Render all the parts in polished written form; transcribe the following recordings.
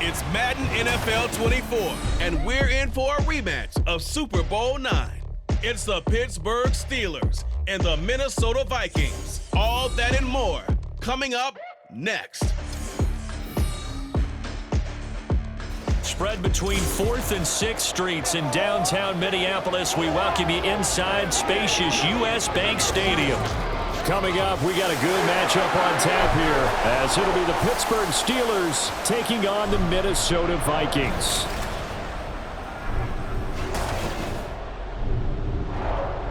It's Madden NFL 24, and we're in for a rematch of Super Bowl IX. It's the Pittsburgh Steelers and the Minnesota Vikings. All that and more coming up next. Spread between 4th and 6th Streets in downtown Minneapolis. We welcome you inside spacious U.S. Bank Stadium. Coming up, we got a good matchup on tap here, as it'll be the Pittsburgh Steelers taking on the Minnesota Vikings.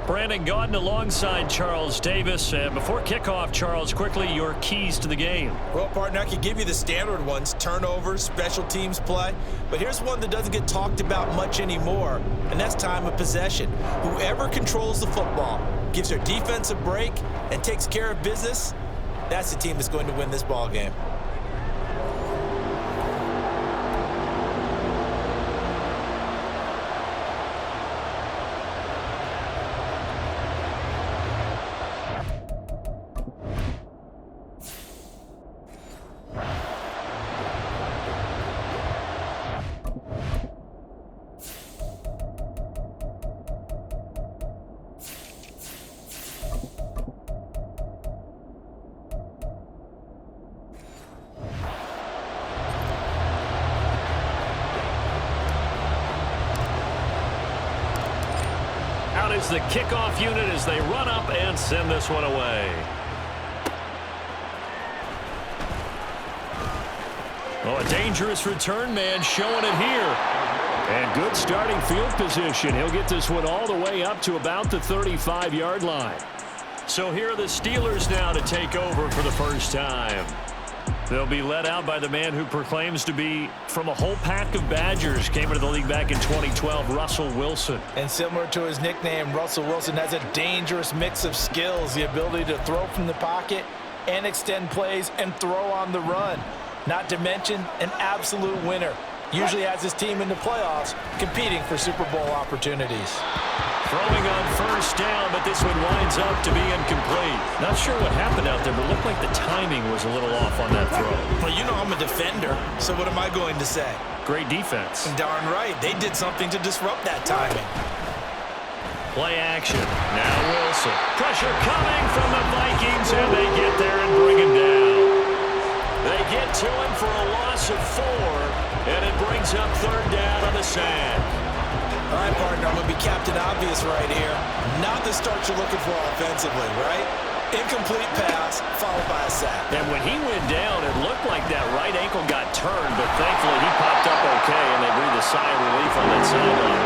Brandon Gaudin alongside Charles Davis. And before kickoff, Charles, quickly, your keys to the game. Well, partner, I could give you the standard ones, turnovers, special teams play. But here's one that doesn't get talked about much anymore, and that's time of possession. Whoever controls the football, gives their defense a break, and takes care of business, that's the team that's going to win this ball game. Is the kickoff unit as they run up and send this one away. Oh, a dangerous return man showing it here. And good starting field position. He'll get this one all the way up to about the 35-yard line. So here are the Steelers now to take over for the first time. They'll be led out by the man who proclaims to be from a whole pack of Badgers. Came into the league back in 2012, Russell Wilson. And similar to his nickname, Russell Wilson has a dangerous mix of skills, the ability to throw from the pocket and extend plays and throw on the run. Not to mention an absolute winner. Usually has his team in the playoffs competing for Super Bowl opportunities. Throwing on first down, but this one winds up to be incomplete. Not sure what happened out there, but it looked like the timing was a little off on that throw. Well, you know I'm a defender, so what am I going to say? Great defense. Darn right. They did something to disrupt that timing. Play action. Now Wilson. Pressure coming from the Vikings, and they get there and bring him down. They get to him for a loss of 4, and it brings up 3rd down on the sack. All right, partner, I'm going to be Captain Obvious right here. Not the start you're looking for offensively, right? Incomplete pass, followed by a sack. And when he went down, it looked like that right ankle got turned, but thankfully he popped up okay, and they breathed a sigh of relief on that sideline.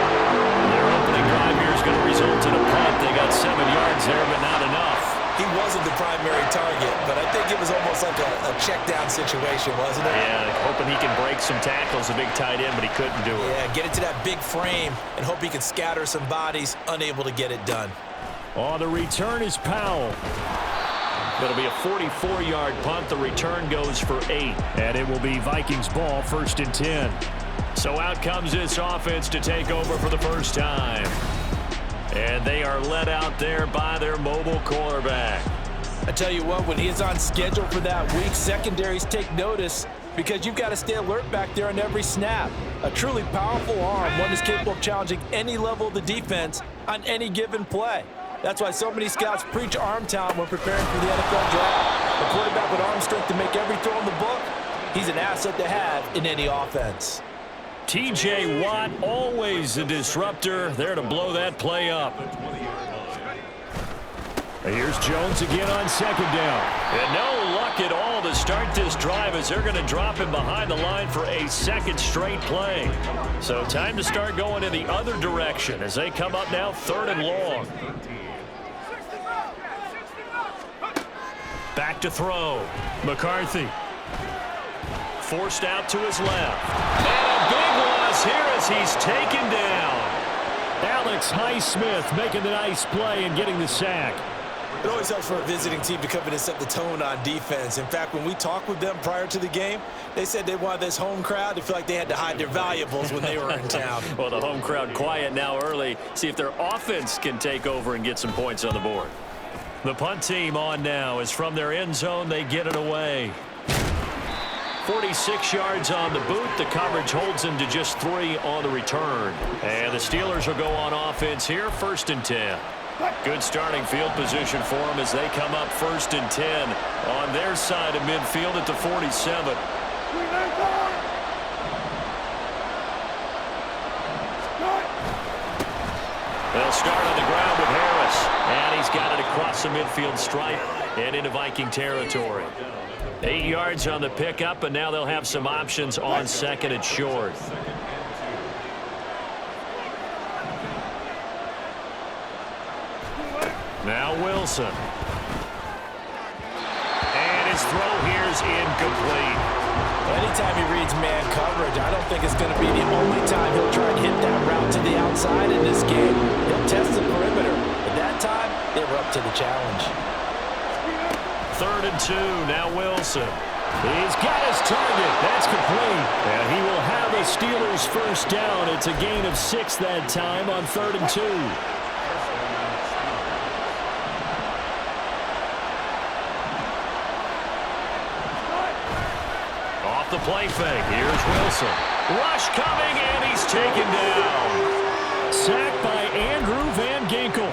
Their opening drive here is going to result in a punt. They got 7 yards there, but not enough. He wasn't the primary target, but I think it was almost like a check-down situation, wasn't it? Yeah, hoping he can break some tackles, a big tight end, but he couldn't do it. Yeah, get it to that big frame and hope he can scatter some bodies, unable to get it done. On the return is Powell. It'll be a 44-yard punt. The return goes for 8, and it will be Vikings ball, 1st and 10. So out comes this offense to take over for the first time. And they are led out there by their mobile quarterback. I tell you what, when he is on schedule for that week, secondaries take notice because you've got to stay alert back there on every snap. A truly powerful arm, one is capable of challenging any level of the defense on any given play. That's why so many scouts preach arm talent when preparing for the NFL draft. A quarterback with arm strength to make every throw in the book, he's an asset to have in any offense. T.J. Watt, always a disruptor, there to blow that play up. Here's Jones again on 2nd down. And no luck at all to start this drive as they're going to drop him behind the line for a 2nd straight play. So time to start going in the other direction as they come up now 3rd and long. Back to throw. McCarthy. Forced out to his left. And a big loss here as he's taken down. Alex Highsmith making the nice play and getting the sack. It always helps for a visiting team to come in and set the tone on defense. In fact, when we talked with them prior to the game, they said they wanted this home crowd to feel like they had to hide their valuables when they were in town. Well, the home crowd quiet now early. See if their offense can take over and get some points on the board. The punt team on now is from their end zone. They get it away. 46 yards on the boot. The coverage holds him to just 3 on the return. And the Steelers will go on offense here, 1st and 10. Good starting field position for them as they come up 1st and 10 on their side of midfield at the 47. They'll start on the ground with Harris. And he's got it across the midfield stripe and into Viking territory. 8 yards on the pickup, and now they'll have some options on 2nd and short. Now Wilson. And his throw here is incomplete. Anytime he reads man coverage, I don't think it's going to be the only time he'll try and hit that route to the outside in this game. He'll test the perimeter. But that time, they were up to the challenge. 3rd and 2, now Wilson. He's got his target. That's complete. And he will have the Steelers' first down. It's a gain of 6 that time on 3rd and 2. Off the play fake. Here's Wilson. Rush coming, and he's taken down. Sacked by Andrew Van Ginkel.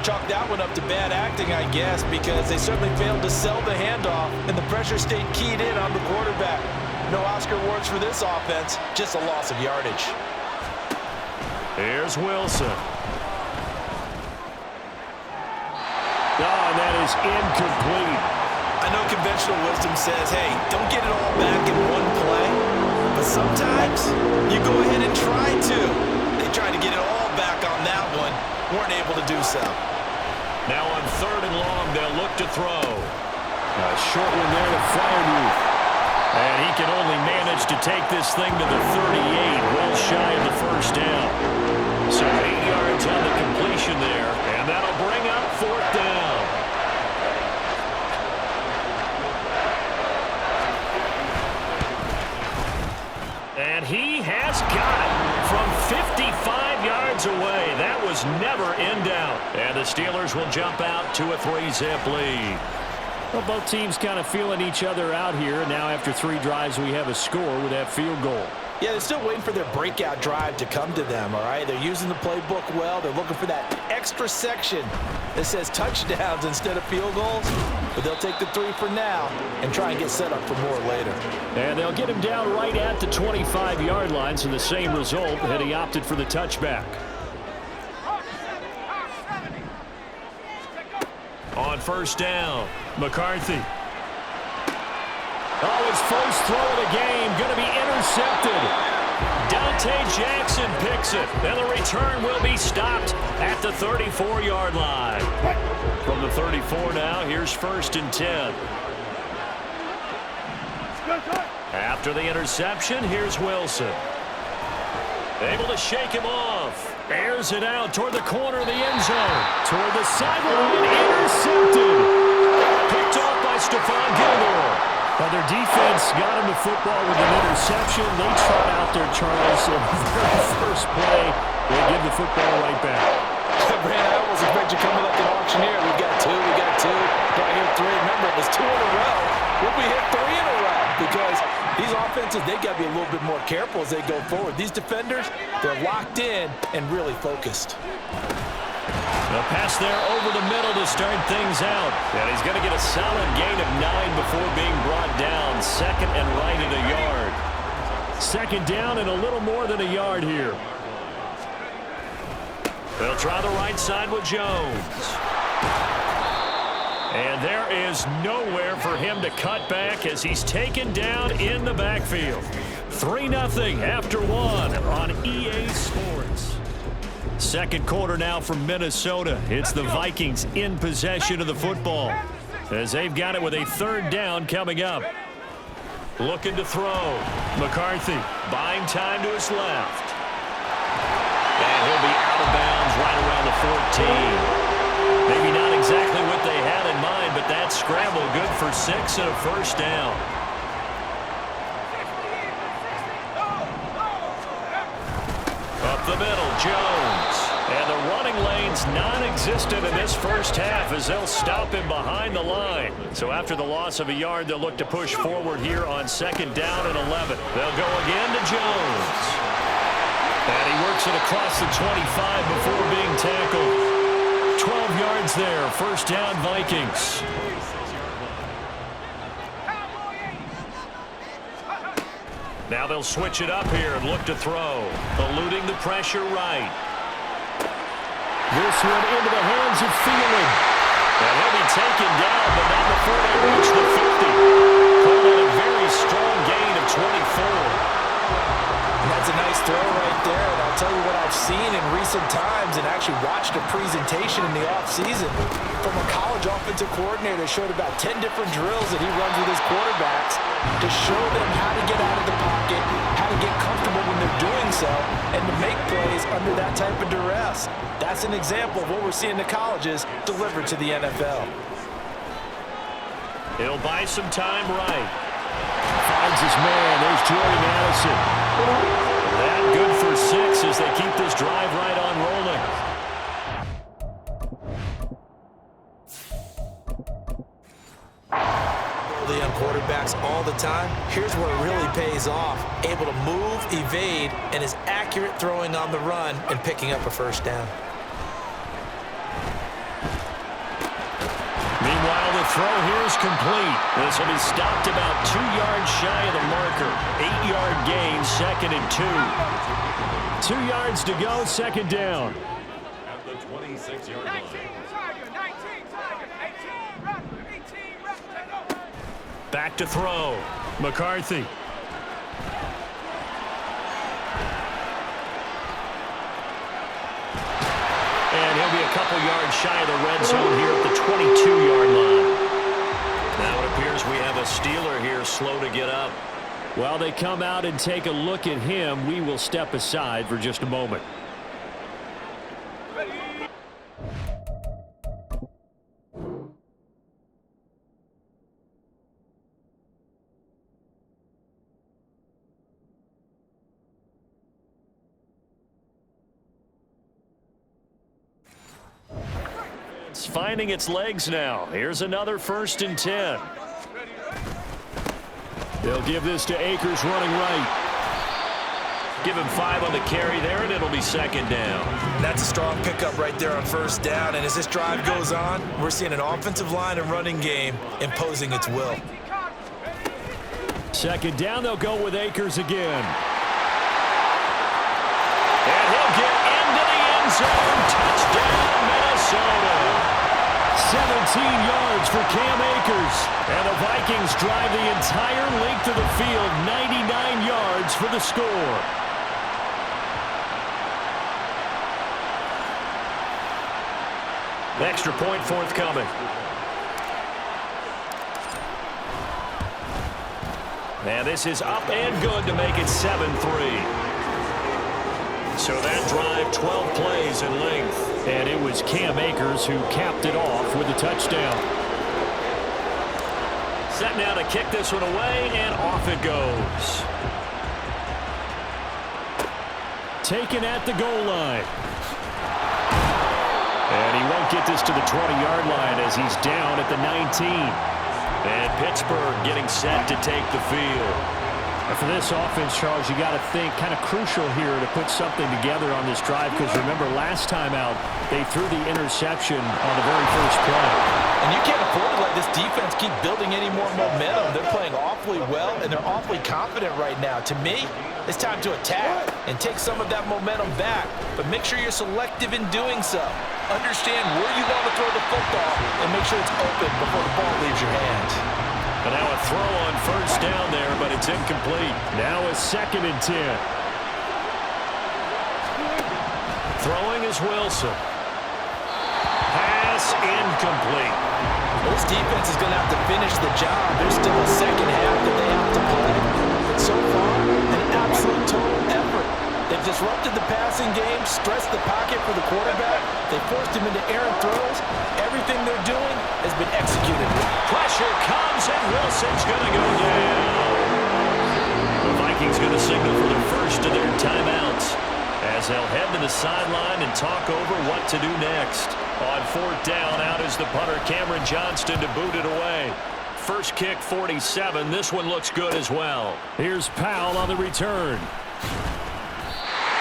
Chalk that one up to bad acting, I guess, because they certainly failed to sell the handoff, and the pressure stayed keyed in on the quarterback. No Oscar awards for this offense, just a loss of yardage. Here's Wilson. Oh, and that is incomplete. I know conventional wisdom says, hey, don't get it all back in one play, but sometimes you go ahead and try to. They tried to get it all back on that one, weren't able to do so. Now on 3rd and long, they'll look to throw. A short one there to Fryermuth. And he can only manage to take this thing to the 38, well shy of the first down. So 8 yards on the completion there, and that'll bring up 4th down. And he has got it from 55 yards away. That was never in doubt. And the Steelers will jump out to a 3-zip lead. Well, both teams kind of feeling each other out here. Now after 3 drives, we have a score with that field goal. Yeah, they're still waiting for their breakout drive to come to them, all right? They're using the playbook well. They're looking for that extra section that says touchdowns instead of field goals. But they'll take the 3 for now and try and get set up for more later. And they'll get him down right at the 25-yard line, so the same result, and he opted for the touchback. On 1st down, McCarthy. Oh, his first throw of the game going to be intercepted. Dante Jackson picks it, and the return will be stopped at the 34-yard line. From the 34 now, here's 1st and 10. After the interception, here's Wilson. Able to shake him off. Airs it out toward the corner of the end zone. Toward the sideline, intercepted. Picked off by Stephon Gilmore. Now their defense got him the football with an interception. They trot out there, Charles, in the very first play. They give the football right back. Brandon, I almost expect you coming like an auctioneer. We got 2, we got 2. Now here 3. Remember, it was 2 in a row. When we hit 3 in a row, because these offenses, they got to be a little bit more careful as they go forward. These defenders, they're locked in and really focused. A pass there over the middle to start things out. And he's going to get a solid gain of 9 before being brought down. 2nd and right at a yard. 2nd down and a little more than a yard here. They'll try the right side with Jones. And there is nowhere for him to cut back as he's taken down in the backfield. 3-0 after 1 on EA Sports. 2nd quarter now from Minnesota. It's the Vikings in possession of the football as they've got it with a 3rd down coming up. Looking to throw. McCarthy buying time to his left. And he'll be out of bounds right around the 14. Maybe not exactly what they had in mind, but that scramble good for 6 and a 1st down. Up the middle, Jones. And the running lane's not non-existent in this first half as they'll stop him behind the line. So after the loss of a yard, they'll look to push forward here on 2nd down and 11. They'll go again to Jones. And he works it across the 25 before being tackled. 12 yards there, 1st down Vikings. Now they'll switch it up here and look to throw. Eluding the pressure right. This one into the hands of Thielen. And he'll be taken down, but not before they reach the 50. Called out a very strong gain of 24. That's a nice throw right there, and I'll tell you what I've seen in recent times and actually watched a presentation in the offseason from a college offensive coordinator. Showed about 10 different drills that he runs with his quarterbacks to show them how to get out of the pocket, how to get comfortable when they're doing so, and to make plays under that type of duress. That's an example of what we're seeing the colleges deliver to the NFL. He'll buy some time right. Finds his man. There's Jordan Addison. That good for 6 as they keep this drive right on rolling. The young quarterbacks all the time. Here's where it really pays off. Able to move, evade, and is accurate throwing on the run and picking up a 1st down. Meanwhile, the throw here is complete. This will be stopped about 2 yards shy of the marker. 8-yard gain, 2nd and 2. 2 yards to go, 2nd down. At the 26-yard line. 19 Tiger, 18 Raptor. Back to throw. McCarthy. And he'll be a couple yards shy of the red zone here at the 22-yard line. Now it appears we have a Steeler here slow to get up. While they come out and take a look at him, we will step aside for just a moment. It's finding its legs now. Here's another 1st and 10. They'll give this to Akers running right. Give him 5 on the carry there, and it'll be 2nd down. That's a strong pickup right there on 1st down, and as this drive goes on, we're seeing an offensive line and running game imposing its will. 2nd down, they'll go with Akers again. And he'll get into the end zone. Touchdown, Minnesota. 17 yards for Cam Akers. And the Vikings drive the entire length of the field, 99 yards for the score. Extra point forthcoming. And this is up and good to make it 7-3. So that drive, 12 plays in length. And it was Cam Akers who capped it off with a touchdown. Set now to kick this one away, and off it goes. Taken at the goal line. And he won't get this to the 20-yard line as he's down at the 19. And Pittsburgh getting set to take the field. And for this offense, Charles, you got to think kind of crucial here to put something together on this drive, because remember last time out they threw the interception on the very first play. And you can't afford to let this defense keep building any more momentum. They're playing awfully well, and they're awfully confident right now. To me, it's time to attack and take some of that momentum back, but make sure you're selective in doing so. Understand where you want to throw the football and make sure it's open before the ball leaves your hands. And now a throw on 1st down there, but it's incomplete. Now a 2nd and 10. Throwing is Wilson. Pass incomplete. This defense is going to have to finish the job. There's still a 2nd half that they have to play. But so far, an absolute total effort. They've disrupted the passing game, stressed the pocket for the quarterback. They forced him into errant throws. Everything they're doing has been executed. Pressure comes, and Wilson's going to go down. The Vikings going to signal for the first of their timeouts as they'll head to the sideline and talk over what to do next. On fourth down, out is the punter, Cameron Johnston, to boot it away. First kick, 47. This one looks good as well. Here's Powell on the return.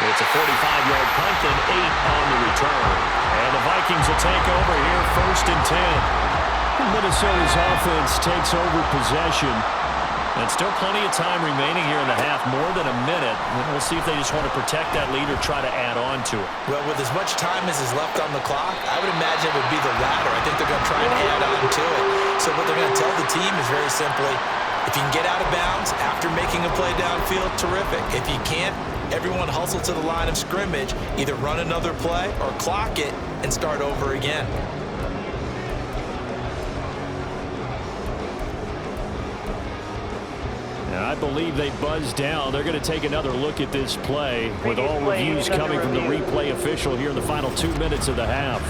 It's a 45-yard punt and 8 on the return. And the Vikings will take over here, first and 10. Minnesota's offense takes over possession. And still plenty of time remaining here in the half, more than a minute. We'll see if they just want to protect that lead or try to add on to it. Well, with as much time as is left on the clock, I would imagine it would be the latter. I think they're going to try and add on to it. So what they're going to tell the team is very simply, if you can get out of bounds after making a play downfield, terrific. If you can't, everyone hustle to the line of scrimmage, either run another play or clock it and start over again. I believe they buzzed down. They're going to take another look at this play with all reviews coming from the replay official here in the final 2 minutes of the half.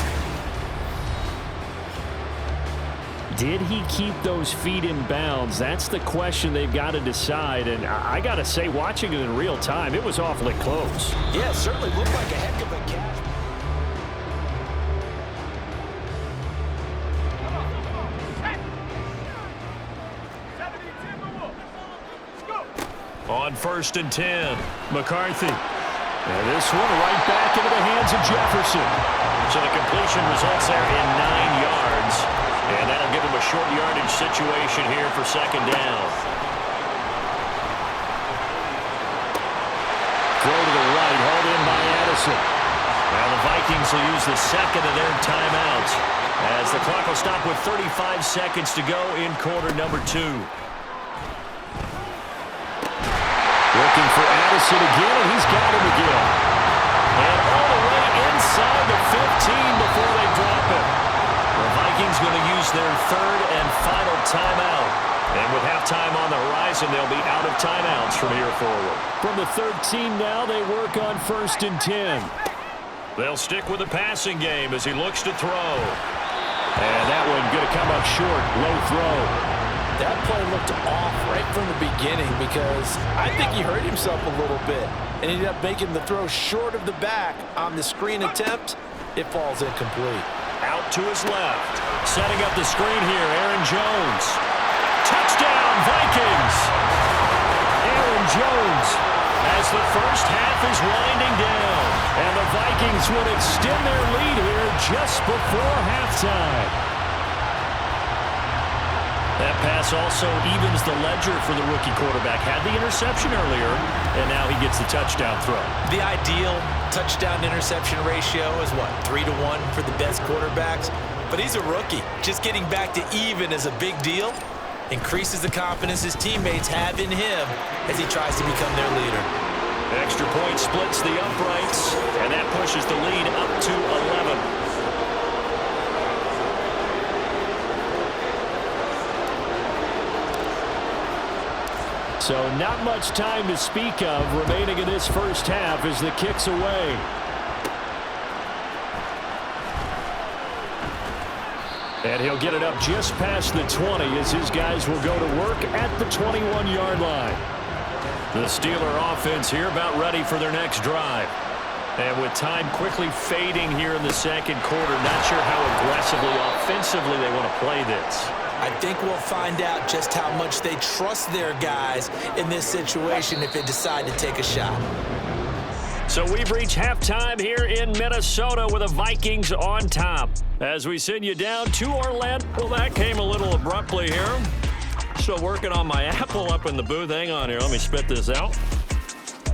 Did he keep those feet in bounds? That's the question they've got to decide. And I got to say, watching it in real time, it was awfully close. Yeah, it certainly looked like a heck of a catch. On first and 10, McCarthy. And this one right back into the hands of Jefferson. So the completion results there in 9 yards. And that'll give him a short yardage situation here for second down. Throw to the right, hauled in by Addison. Now the Vikings will use the second of their timeouts as the clock will stop with 35 seconds to go in quarter number 2. Looking for Addison again, and he's got him again. And all the way inside the 15 before they drop him. The Vikings going to use their third and final timeout. And with halftime on the horizon, they'll be out of timeouts from here forward. From the 13 now, they work on first and 10. They'll stick with the passing game as he looks to throw. And that one going to come up short, low throw. That play looked off right from the beginning because I think he hurt himself a little bit and ended up making the throw short of the back on the screen attempt. It falls incomplete. Out to his left. Setting up the screen here, Aaron Jones. Touchdown, Vikings! Aaron Jones as the first half is winding down. And the Vikings would extend their lead here just before halftime. That pass also evens the ledger for the rookie quarterback. Had the interception earlier, and now he gets the touchdown throw. The ideal touchdown-interception ratio is what, 3 to 1 for the best quarterbacks? But he's a rookie. Just getting back to even is a big deal. Increases the confidence his teammates have in him as he tries to become their leader. Extra point splits the uprights, and that pushes the lead up to 11. So not much time to speak of remaining in this first half as the kick's away. And he'll get it up just past the 20 as his guys will go to work at the 21-yard line. The Steeler offense here about ready for their next drive. And with time quickly fading here in the second quarter, not sure how aggressively, offensively they want to play this. I think we'll find out just how much they trust their guys in this situation if they decide to take a shot. So we've reached halftime here in Minnesota with the Vikings on top. As we send you down to Orlando. Well, that came a little abruptly here. Still working on my apple up in the booth. Hang on here. Let me spit this out.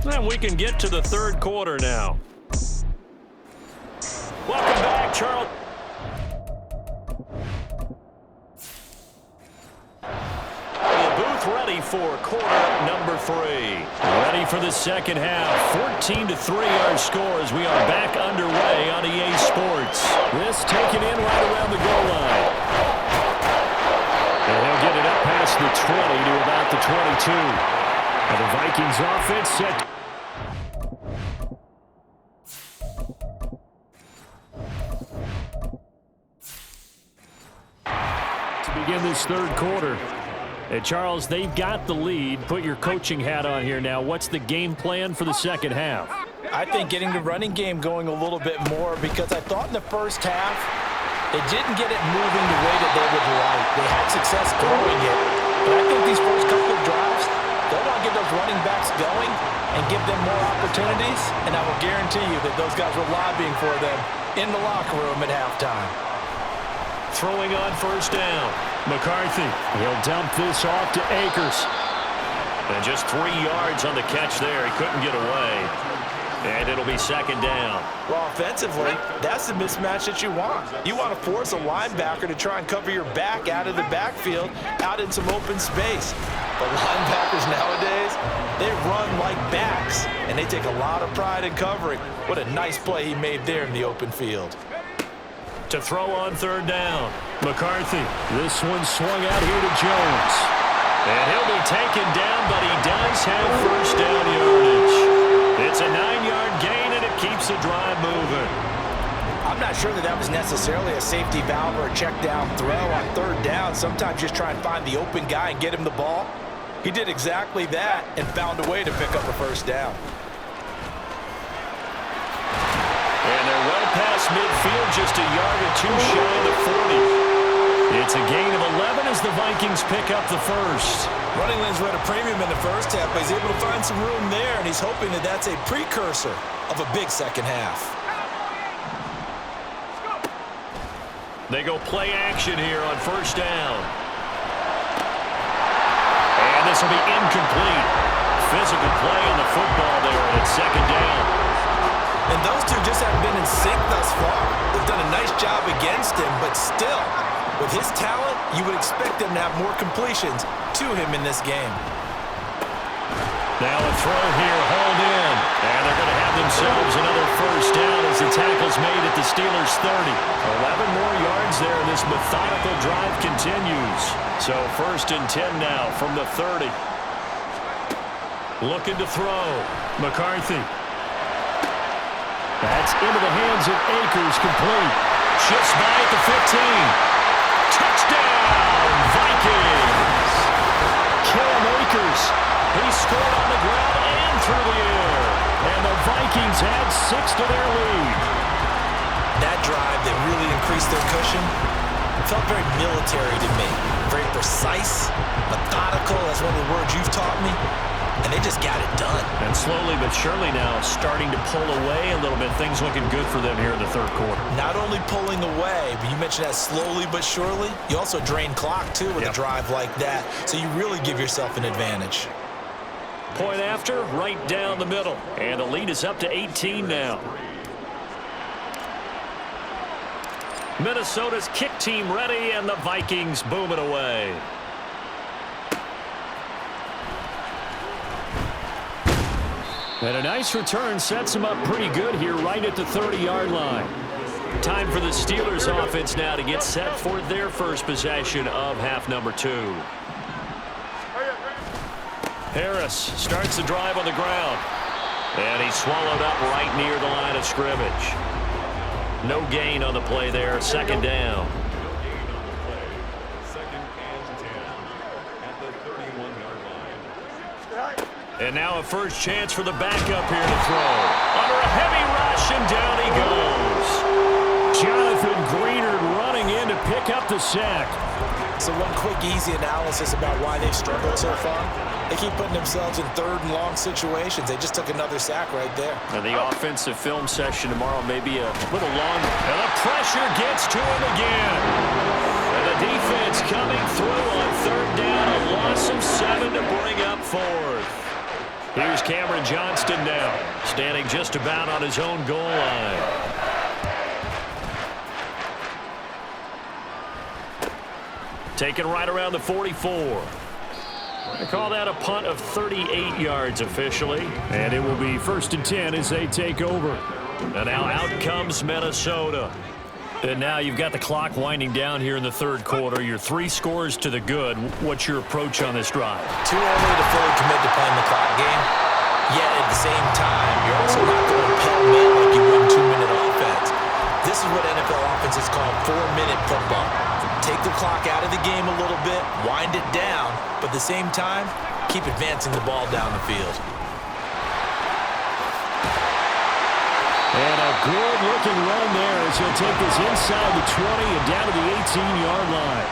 And we can get to the third quarter now. Welcome back, Charles. Ready for quarter number 3. Ready for the second half. 14-3 our score as we are back underway on EA Sports. This taken in right around the goal line. And he'll get it up past the 20 to about the 22. And the Vikings offense set. To begin this third quarter. And Charles, they've got the lead. Put your coaching hat on here now. What's the game plan for the second half? I think getting the running game going a little bit more because I thought in the first half They didn't get it moving the way that they would like. They had success throwing it, but I think these first couple of drives, they'll want to get those running backs going and give them more opportunities, and I will guarantee you that those guys were lobbying for them in the locker room at halftime. Throwing on first down. McCarthy, he'll dump this off to Akers. And just 3 yards on the catch there. He couldn't get away. And it'll be second down. Well, offensively, that's the mismatch that you want. You want to force a linebacker to try and cover your back out of the backfield, out in some open space. But linebackers nowadays, they run like backs, and they take a lot of pride in covering. What a nice play he made there in the open field. To throw on third down. McCarthy, this one swung out here to Jones. And he'll be taken down, but he does have first down yardage. It's a 9-yard gain, and it keeps the drive moving. I'm not sure that was necessarily a safety valve or a check down throw on third down. Sometimes just try and find the open guy and get him the ball. He did exactly that and found a way to pick up a first down. And they're well past midfield, just a yard or two shy of the 40. It's a gain of 11 as the Vikings pick up the first. Running lanes were at a premium in the first half, but he's able to find some room there, and he's hoping that that's a precursor of a big second half. They go play action here on first down. And this will be incomplete. Physical play on the football there, and it's second down. And those two just haven't been in sync thus far. They've done a nice job against him, but still, with his talent, you would expect them to have more completions to him in this game. Now a throw here, hauled in. And they're going to have themselves another first down as the tackle's made at the Steelers' 30. 11 more yards there, and this methodical drive continues. So first and 10 now from the 30. Looking to throw. McCarthy. That's into the hands of Akers, complete. Shifts by at the 15. Touchdown, Vikings! Cam Akers. He scored on the ground and through the air. And the Vikings add 6 to their lead. That drive that really increased their cushion felt very military to me. Very precise, methodical. That's one of the words you've taught me. And they just got it done. And slowly but surely now starting to pull away a little bit. Things looking good for them here in the third quarter. Not only pulling away, but you mentioned that slowly but surely. You also drain clock, too, with a drive like that. So you really give yourself an advantage. Point after, right down the middle. And the lead is up to 18 now. Minnesota's kick team ready, and the Vikings boom it away. And a nice return sets them up pretty good here right at the 30-yard line. Time for the Steelers offense now to get set for their first possession of half number 2. Harris starts the drive on the ground. And he's swallowed up right near the line of scrimmage. No gain on the play there. Second down. And now a first chance for the backup here to throw. Under a heavy rush, and down he goes. Jonathan Greenard running in to pick up the sack. So one quick, easy analysis about why they've struggled so far. They keep putting themselves in third and long situations. They just took another sack right there. And the offensive film session tomorrow may be a little longer. And the pressure gets to him again. And the defense coming through on third down. A loss of 7 to bring up fourth. Here's Cameron Johnston now, standing just about on his own goal line. Taken right around the 44. I call that a punt of 38 yards officially. And it will be first and 10 as they take over. And now out comes Minnesota. And now you've got the clock winding down here in the third quarter. You're 3 scores to the good. What's your approach on this drive? Too early to fully commit to playing the clock game. Yet at the same time, you're also not going pell-mell like you would in 2-minute offense. This is what NFL offenses call 4-minute football. Take the clock out of the game a little bit, wind it down, but at the same time, keep advancing the ball down the field. And a good-looking run there as he'll take this inside the 20 and down to the 18-yard line.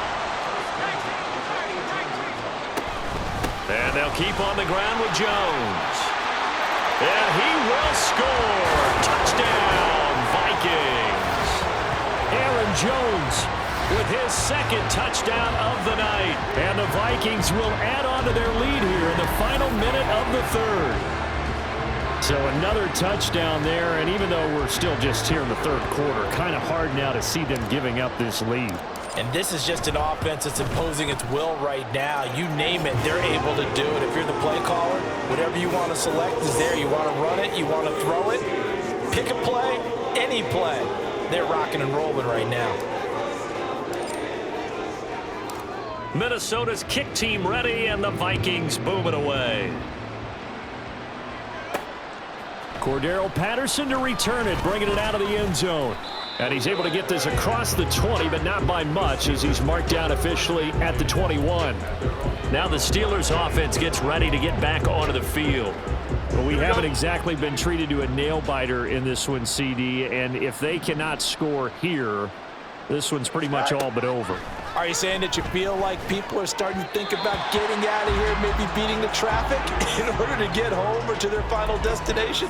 And they'll keep on the ground with Jones. And he will score. Touchdown, Vikings. Aaron Jones with his second touchdown of the night. And the Vikings will add on to their lead here in the final minute of the third. So another touchdown there, and even though we're still just here in the third quarter, kind of hard now to see them giving up this lead. And this is just an offense that's imposing its will right now. You name it, they're able to do it. If you're the play caller, whatever you want to select is there. You want to run it, you want to throw it, pick a play, any play. They're rocking and rolling right now. Minnesota's kick team ready, and the Vikings boom it away. Cordero Patterson to return it, bringing it out of the end zone. And he's able to get this across the 20, but not by much as he's marked down officially at the 21. Now the Steelers offense gets ready to get back onto the field. But we haven't exactly been treated to a nail-biter in this one, CD, and if they cannot score here, this one's pretty much all but over. Are you saying that you feel like people are starting to think about getting out of here, maybe beating the traffic in order to get home or to their final destination?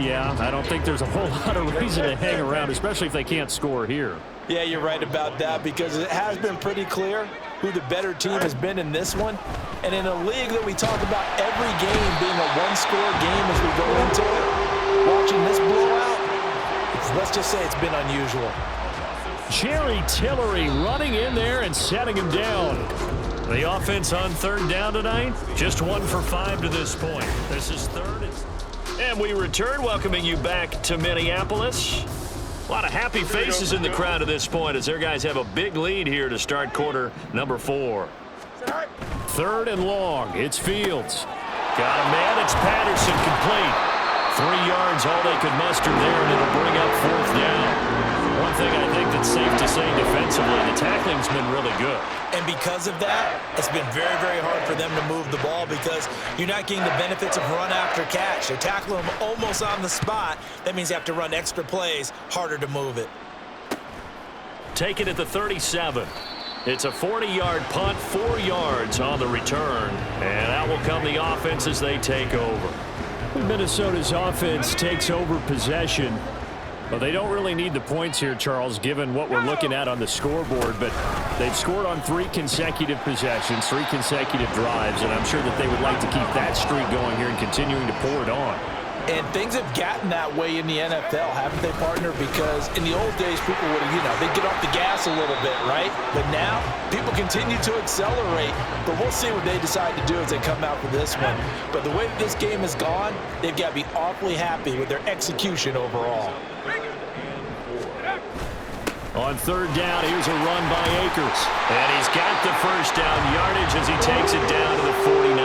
Yeah, I don't think there's a whole lot of reason to hang around, especially if they can't score here. Yeah, you're right about that because it has been pretty clear who the better team has been in this one. And in a league that we talk about every game being a one-score game as we go into it, watching this blowout, let's just say it's been unusual. Jerry Tillery running in there and setting him down. The offense on third down tonight, just 1 for 5 to this point. This is third. And we return, welcoming you back to Minneapolis. A lot of happy faces in the crowd at this point as their guys have a big lead here to start quarter number 4. Third and long. It's Fields. Got a man. It's Patterson complete. 3 yards, all they could muster there, and it'll bring up fourth down. One thing I think that's safe to say defensively, the tackling's been really good. And because of that, it's been very, very hard for them to move the ball because you're not getting the benefits of run after catch. They tackle them almost on the spot. That means you have to run extra plays, harder to move it. Take it at the 37. It's a 40-yard punt, 4 yards on the return. And out will come the offense as they take over. Minnesota's offense takes over possession. Well, they don't really need the points here, Charles, given what we're looking at on the scoreboard, but they've scored on 3 consecutive possessions, 3 consecutive drives, and I'm sure that they would like to keep that streak going here and continuing to pour it on. And things have gotten that way in the NFL, haven't they, partner? Because in the old days, people would, they'd get off the gas a little bit, right? But now, people continue to accelerate. But we'll see what they decide to do as they come out for this one. But the way that this game has gone, they've got to be awfully happy with their execution overall. On third down, here's a run by Akers. And he's got the first down yardage as he takes it down to the 49.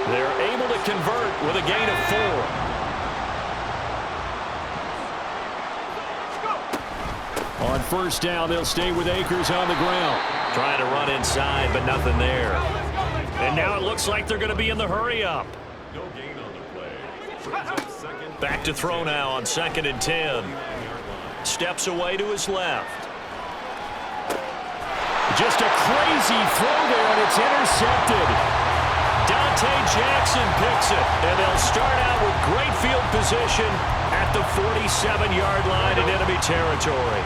They're able to convert with a gain of 4. On first down, they'll stay with Akers on the ground. Trying to run inside, but nothing there. And now it looks like they're going to be in the hurry-up. No gain on the play. Back to throw now on 2nd and 10. Steps away to his left. Just a crazy throw there, and it's intercepted. Dante Jackson picks it, and they'll start out with great field position at the 47-yard line in enemy territory.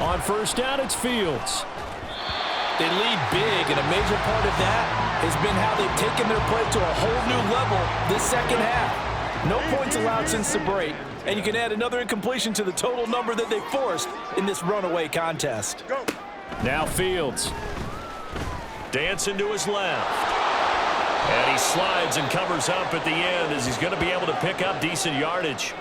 On first down, it's Fields. They lead big, and a major part of that has been how they've taken their play to a whole new level this second half. No points allowed since the break, and you can add another incompletion to the total number that they forced in this runaway contest. Now Fields. Dancing to his left. And he slides and covers up at the end as he's going to be able to pick up decent yardage.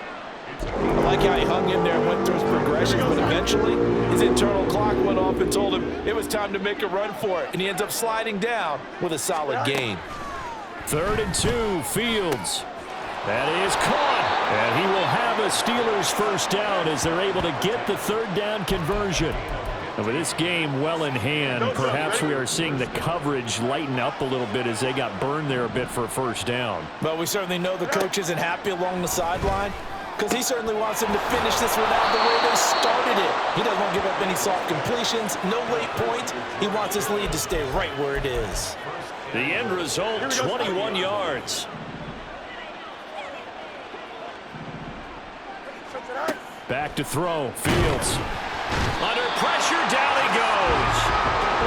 I like how he hung in there and went through his progressions, but eventually his internal clock went off and told him it was time to make a run for it, and he ends up sliding down with a solid gain. 3rd and 2, Fields. That is caught, and he will have a Steelers first down as they're able to get the third down conversion. And with this game well in hand, perhaps we are seeing the coverage lighten up a little bit as they got burned there a bit for a first down. But we certainly know the coach isn't happy along the sideline because he certainly wants them to finish this one out the way they started it. He doesn't want to give up any soft completions, no late points. He wants this lead to stay right where it is. The end result, 21 yards. Back to throw. Fields. Under pressure, down he goes.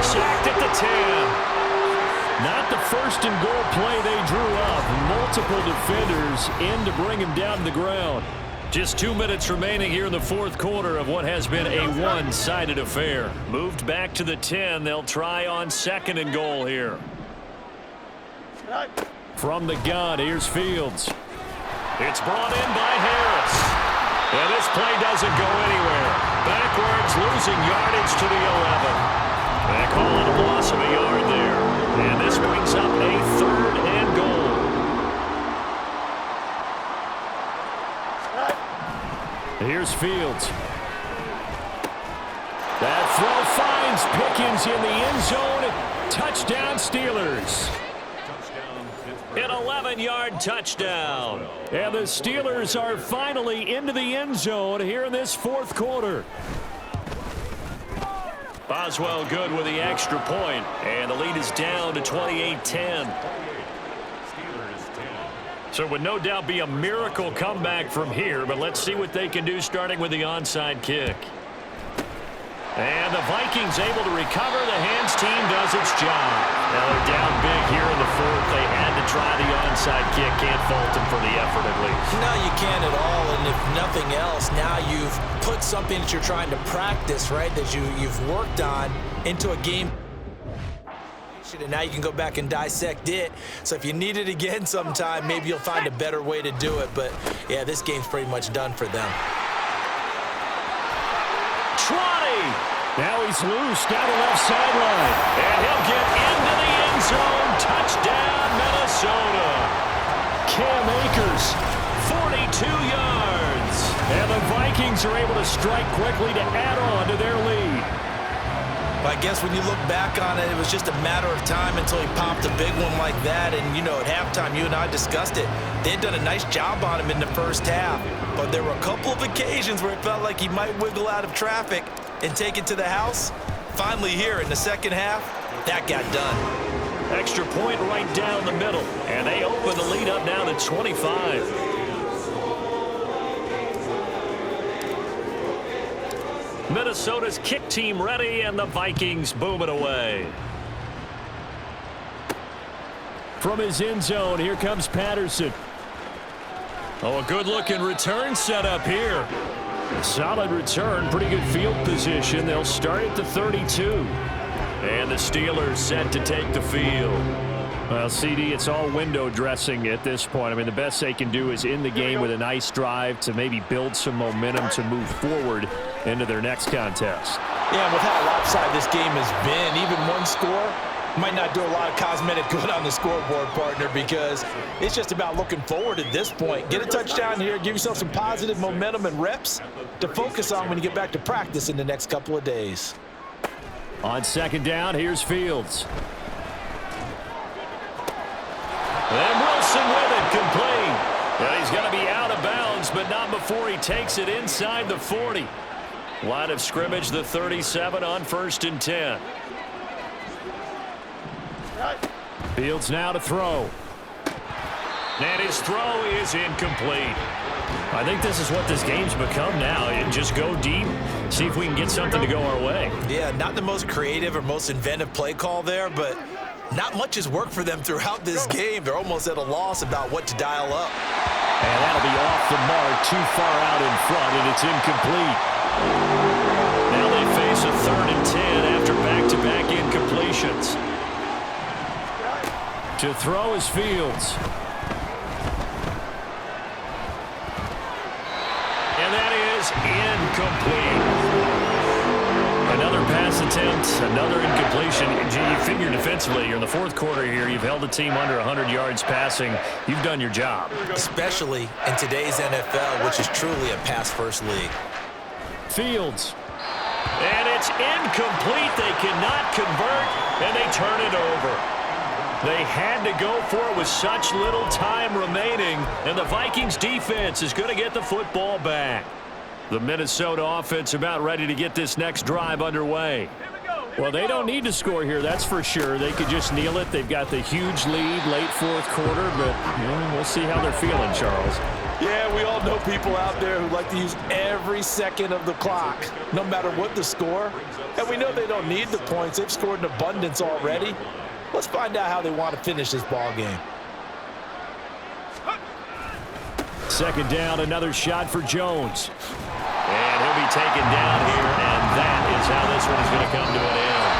Sacked at the 10. Not the first and goal play they drew up. Multiple defenders in to bring him down to the ground. Just 2 minutes remaining here in the fourth quarter of what has been a one-sided affair. Moved back to the 10. They'll try on second and goal here. From the gun, here's Fields. It's brought in by Harris. And this play doesn't go anywhere. Backwards, losing yardage to the 11. They call it a loss of a yard there. And this brings up a third and goal. Here's Fields. That throw finds Pickens in the end zone. Touchdown Steelers. An 11-yard touchdown. And the Steelers are finally into the end zone here in this fourth quarter. Boswell good with the extra point, and the lead is down to 28-10. So it would no doubt be a miracle comeback from here, but let's see what they can do starting with the onside kick. And the Vikings able to recover. The hands team does its job. Now they're down big here in the fourth. They had to try the onside kick. Can't fault them for the effort at least. No, you can't at all. And if nothing else, now you've put something that you're trying to practice, right, that you've worked on into a game. And now you can go back and dissect it. So if you need it again sometime, maybe you'll find a better way to do it. But, yeah, this game's pretty much done for them. Now he's loose down the left sideline. And he'll get into the end zone. Touchdown, Minnesota. Cam Akers, 42 yards. And the Vikings are able to strike quickly to add on to their lead. I guess when you look back on it, it was just a matter of time until he popped a big one like that. And, you know, at halftime, you and I discussed it. They had done a nice job on him in the first half. But there were a couple of occasions where it felt like he might wiggle out of traffic and take it to the house. Finally here in the second half, that got done. Extra point right down the middle. And they open the lead up now to 25. Minnesota's kick team ready, and the Vikings boom it away. From his end zone, here comes Patterson. Oh, a good-looking return set up here. Solid return, pretty good field position. They'll start at the 32. And the Steelers set to take the field. Well, CD, it's all window dressing at this point. I mean, the best they can do is in the game with a nice drive to maybe build some momentum to move forward into their next contest. Yeah, with how lopsided this game has been, even one score might not do a lot of cosmetic good on the scoreboard, partner, because it's just about looking forward at this point. Get a touchdown here, give yourself some positive momentum and reps to focus on when you get back to practice in the next couple of days. On second down, here's Fields. And Wilson with it, complete. Yeah, he's going to be out of bounds, but not before he takes it inside the 40. Line of scrimmage, the 37 on 1st and 10. Fields now to throw. And his throw is incomplete. I think this is what this game's become now. Just go deep, see if we can get something to go our way. Yeah, not the most creative or most inventive play call there, but not much has worked for them throughout this game. They're almost at a loss about what to dial up. And that'll be off the mark, too far out in front, and it's incomplete. Now they face a 3rd and 10 after back-to-back incompletions. To throw is Fields. And that is incomplete. Another pass attempt, another incompletion. You figure defensively, you're in the fourth quarter here. You've held the team under 100 yards passing. You've done your job. Especially in today's NFL, which is truly a pass-first league. Fields. And it's incomplete. They cannot convert, and they turn it over. They had to go for it with such little time remaining, and the Vikings defense is going to get the football back. The Minnesota offense about ready to get this next drive underway. Well, they don't need to score here, that's for sure. They could just kneel it. They've got the huge lead late fourth quarter, but we'll see how they're feeling, Charles. Yeah, we all know people out there who like to use every second of the clock, no matter what the score. And we know they don't need the points. They've scored in abundance already. Let's find out how they want to finish this ball game. Second down, another shot for Jones. And he'll be taken down here, and that is how this one is going to come to an end.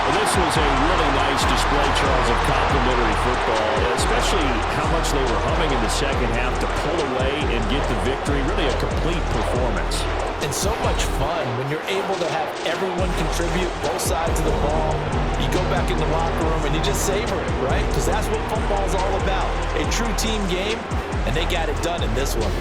Well, this was a really nice display, Charles, of complimentary football, especially how much they were humming in the second half to pull away and get the victory. Really a complete performance. And so much fun when you're able to have everyone contribute both sides of the ball. You go back in the locker room and you just savor it, right? Because that's what football's all about. A true team game, and they got it done in this one.